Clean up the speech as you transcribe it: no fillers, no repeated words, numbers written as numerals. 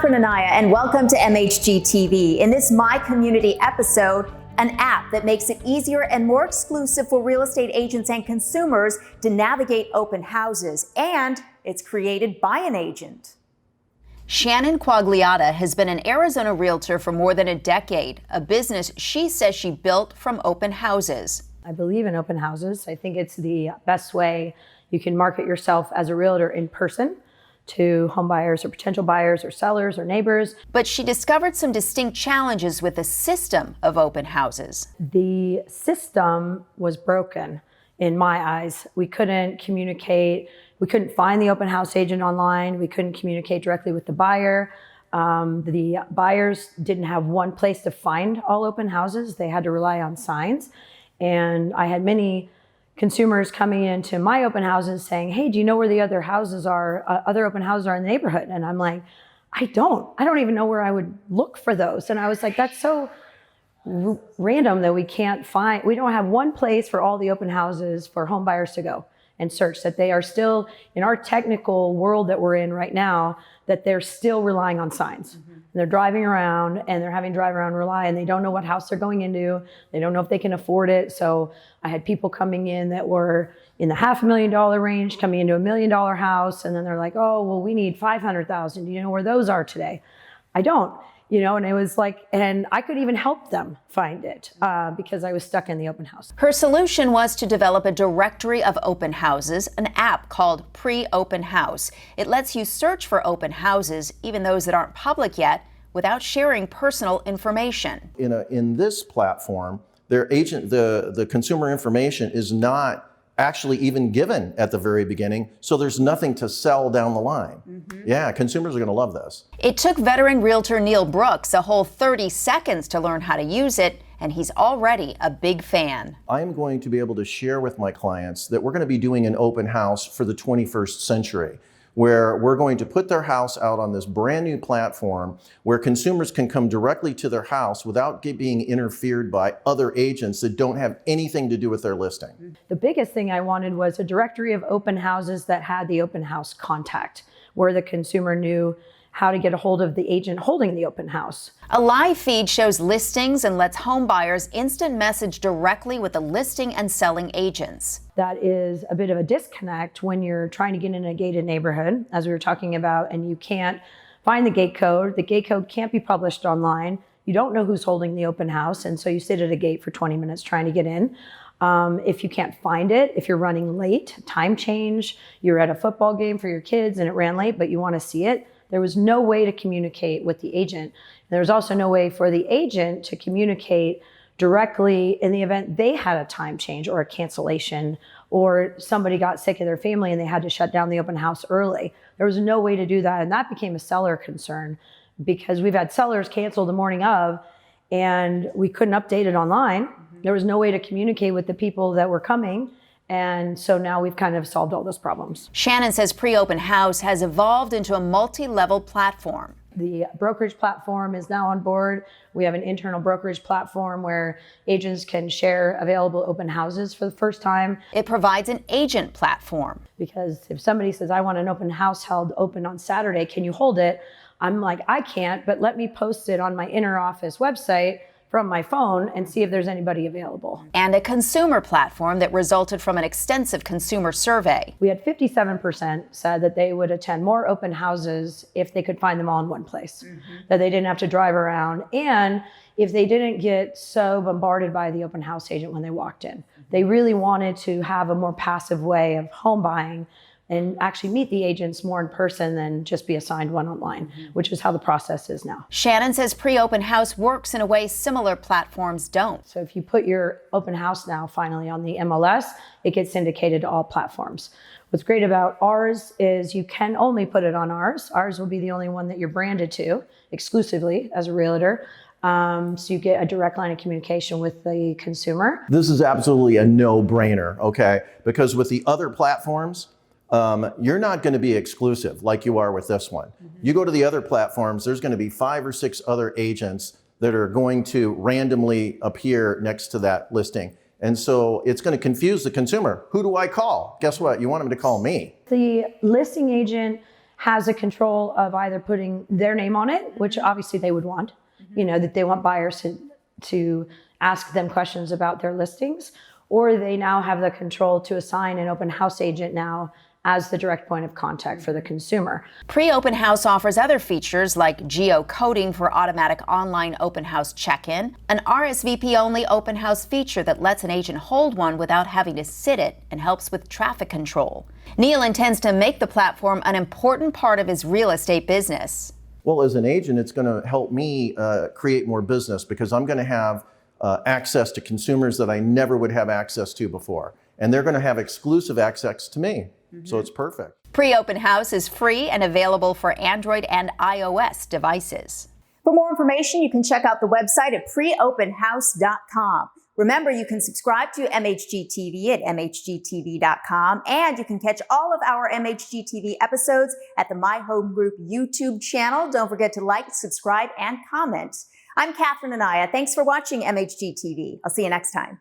Catherine Anaya, and welcome to MHG TV. In this My Community episode, an app that makes it easier and more exclusive for real estate agents and consumers to navigate open houses, and it's created by an agent. Shannon Quagliata has been an Arizona realtor for more than a decade, a business she says she built from open houses. I believe in open houses. I think it's the best way you can market yourself as a realtor in person to home buyers or potential buyers or sellers or neighbors. But she discovered some distinct challenges with the system of open houses. The system was broken in my eyes. We couldn't communicate. We couldn't find the open house agent online. We couldn't communicate directly with the buyer. The buyers didn't have one place to find all open houses. They had to rely on signs. And I had many consumers coming into my open houses saying, hey, do you know where the other houses are, other open houses are in the neighborhood? And I'm like, I don't even know where I would look for those. And I was like, that's so random that we don't have one place for all the open houses for home buyers to go and search, that they are still, in our technical world that we're in right now, that they're still relying on signs. Mm-hmm. And they're driving around and they're having to drive around and rely, and they don't know what house they're going into. They don't know if they can afford it. So I had people coming in that were in the $500,000 range, coming into $1 million house. And then they're like, oh, well, we need 500,000. Do you know where those are today? I don't. And it was like, and I could even help them find it because I was stuck in the open house. Her solution was to develop a directory of open houses, an app called Pre-Open House. It lets you search for open houses, even those that aren't public yet, without sharing personal information. In this platform, the consumer information is not actually even given at the very beginning, so there's nothing to sell down the line. Mm-hmm. Yeah, consumers are going to love this. It took veteran realtor Neil Brooks a whole 30 seconds to learn how to use it, and he's already a big fan. I'm going to be able to share with my clients that we're going to be doing an open house for the 21st century, where we're going to put their house out on this brand new platform where consumers can come directly to their house without being interfered by other agents that don't have anything to do with their listing. The biggest thing I wanted was a directory of open houses that had the open house contact, where the consumer knew how to get a hold of the agent holding the open house. A live feed shows listings and lets home buyers instant message directly with the listing and selling agents. That is a bit of a disconnect when you're trying to get in a gated neighborhood, as we were talking about, and you can't find the gate code. The gate code can't be published online. You don't know who's holding the open house, and so you sit at a gate for 20 minutes trying to get in. If you can't find it, if you're running late, time change, you're at a football game for your kids and it ran late, but you want to see it, there was no way to communicate with the agent. There was also no way for the agent to communicate directly in the event they had a time change or a cancellation, or somebody got sick in their family and they had to shut down the open house early. There was no way to do that, and that became a seller concern because we've had sellers cancel the morning of and we couldn't update it online. Mm-hmm. There was no way to communicate with the people that were coming. And so now we've kind of solved all those problems. Shannon says Pre-Open House has evolved into a multi-level platform. The brokerage platform is now on board. We have an internal brokerage platform where agents can share available open houses for the first time. It provides an agent platform. Because if somebody says, I want an open house held open on Saturday, can you hold it? I'm like, I can't, but let me post it on my inner office website from my phone and see if there's anybody available. And a consumer platform that resulted from an extensive consumer survey. We had 57% said that they would attend more open houses if they could find them all in one place, that they didn't have to drive around, and if they didn't get so bombarded by the open house agent when they walked in. They really wanted to have a more passive way of home buying and actually meet the agents more in person than just be assigned one online, which is how the process is now. Shannon says Pre-Open House works in a way similar platforms don't. So if you put your open house now finally on the MLS, it gets syndicated to all platforms. What's great about ours is you can only put it on ours. Ours will be the only one that you're branded to exclusively as a realtor. So you get a direct line of communication with the consumer. This is absolutely a no-brainer, okay? Because with the other platforms, you're not going to be exclusive like you are with this one. You go to the other platforms, there's going to be 5 or 6 other agents that are going to randomly appear next to that listing. And so it's going to confuse the consumer. Who do I call? Guess what? You want them to call me. The listing agent has a control of either putting their name on it, which obviously they would want, that they want buyers to ask them questions about their listings, or they now have the control to assign an open house agent now as the direct point of contact for the consumer. Pre-open house offers other features like geocoding for automatic online open house check-in, an RSVP-only open house feature that lets an agent hold one without having to sit it and helps with traffic control. Neil intends to make the platform an important part of his real estate business. Well, as an agent, it's going to help me create more business because I'm going to have access to consumers that I never would have access to before. And they're going to have exclusive access to me. So it's perfect. Pre-open house is free and available for Android and iOS devices. For more information, you can check out the website at preopenhouse.com. Remember, you can subscribe to MHG TV at mhgtv.com, and you can catch all of our MHG TV episodes at the My Home Group YouTube channel. Don't forget to like, subscribe, and comment. I'm Catherine Anaya. Thanks for watching MHG TV. I'll see you next time.